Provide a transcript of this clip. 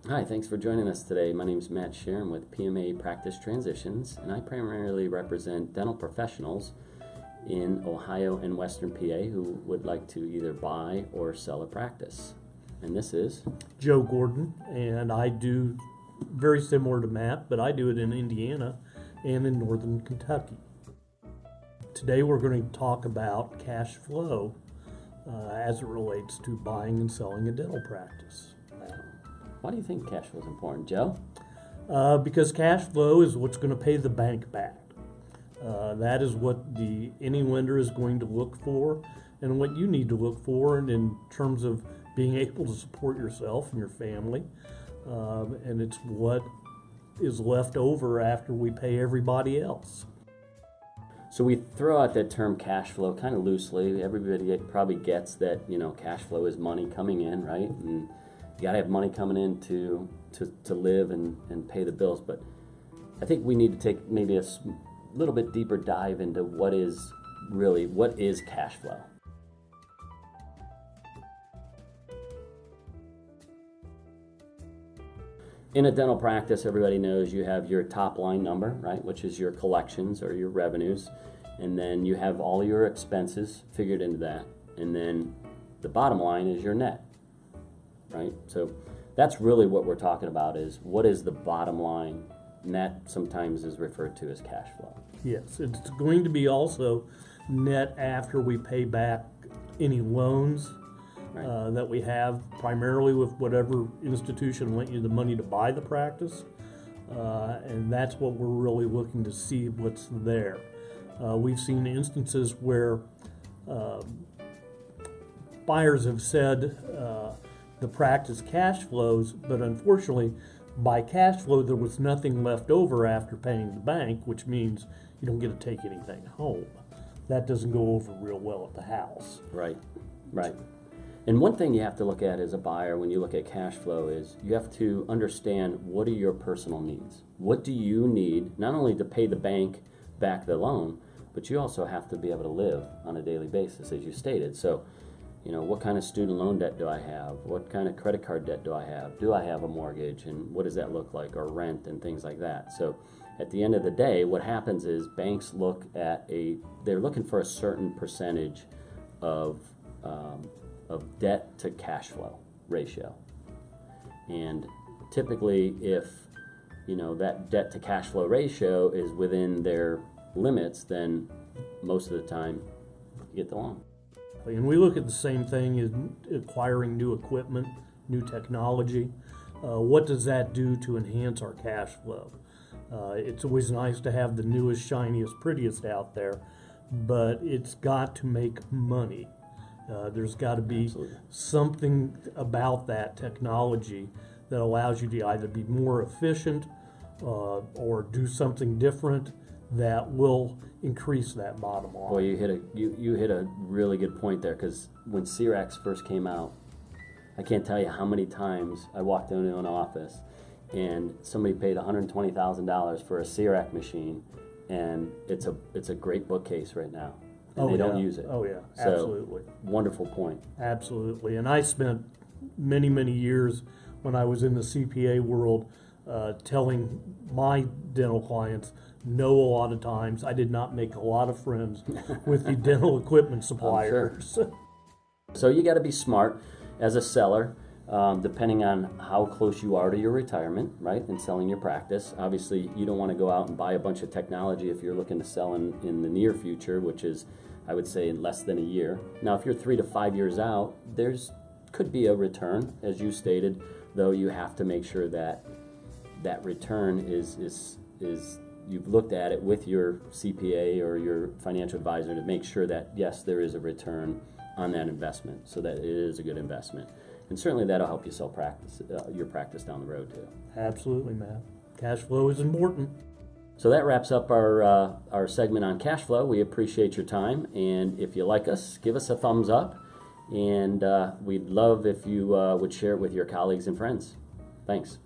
Hi, thanks for joining us today. My name is Matt Sharon with PMA Practice Transitions, and I primarily represent dental professionals in Ohio and Western PA who would like to either buy or sell a practice. And this is Joe Gordon, and I do very similar to Matt, but I do it in Indiana and in northern Kentucky. Today we're going to talk about cash flow as it relates to buying and selling a dental practice. Why do you think cash flow is important, Joe? Because cash flow is what's going to pay the bank back. That is what any lender is going to look for, and what you need to look for in terms of being able to support yourself and your family. And it's what is left over after we pay everybody else. So we throw out that term cash flow kind of loosely. Everybody probably gets that, cash flow is money coming in, right? And you got to have money coming in to live and pay the bills. But I think we need to take maybe a little bit deeper dive into what is cash flow. In a dental practice, everybody knows you have your top line number, right, which is your collections or your revenues, and then you have all your expenses figured into that, and then the bottom line is your net, right? So that's really what we're talking about, is what is the bottom line. Net sometimes is referred to as cash flow. Yes, it's going to be also net after we pay back any loans that we have, primarily with whatever institution lent you the money to buy the practice, and that's what we're really looking to see what's there. We've seen instances where buyers have said the practice cash flows, but unfortunately by cash flow there was nothing left over after paying the bank, which means you don't get to take anything home. That doesn't go over real well at the house. Right. And one thing you have to look at as a buyer when you look at cash flow is you have to understand, what are your personal needs? What do you need, not only to pay the bank back the loan, but you also have to be able to live on a daily basis, as you stated. So, what kind of student loan debt do I have? What kind of credit card debt do I have? Do I have a mortgage, and what does that look like, or rent and things like that? So at the end of the day, what happens is banks they're looking for a certain percentage of debt to cash flow ratio. And typically if that debt to cash flow ratio is within their limits, then most of the time you get the loan. And we look at the same thing as acquiring new equipment, new technology. What does that do to enhance our cash flow? It's always nice to have the newest, shiniest, prettiest out there, but it's got to make money. There's got to be something about that technology that allows you to either be more efficient or do something different that will increase that bottom line. Boy, you hit a really good point there, because when CREX first came out, I can't tell you how many times I walked into an office and somebody paid $120,000 for a CREX machine, and it's a great bookcase right now. And they don't use it. Oh yeah, absolutely. So, wonderful point. Absolutely. And I spent many, many years when I was in the CPA world telling my dental clients no a lot of times. I did not make a lot of friends with the dental equipment suppliers. Sure. So you got to be smart as a seller, depending on how close you are to your retirement, right, and selling your practice. Obviously, you don't want to go out and buy a bunch of technology if you're looking to sell in the near future, which is, I would say, in less than a year. Now, if you're 3 to 5 years out, could be a return, as you stated, though you have to make sure that return is you've looked at it with your CPA or your financial advisor to make sure that, yes, there is a return on that investment, so that it is a good investment. And certainly that'll help you sell your practice down the road too. Absolutely, Matt. Cash flow is important. So that wraps up our segment on cash flow. We appreciate your time, and if you like us, give us a thumbs up, and we'd love if you would share it with your colleagues and friends. Thanks.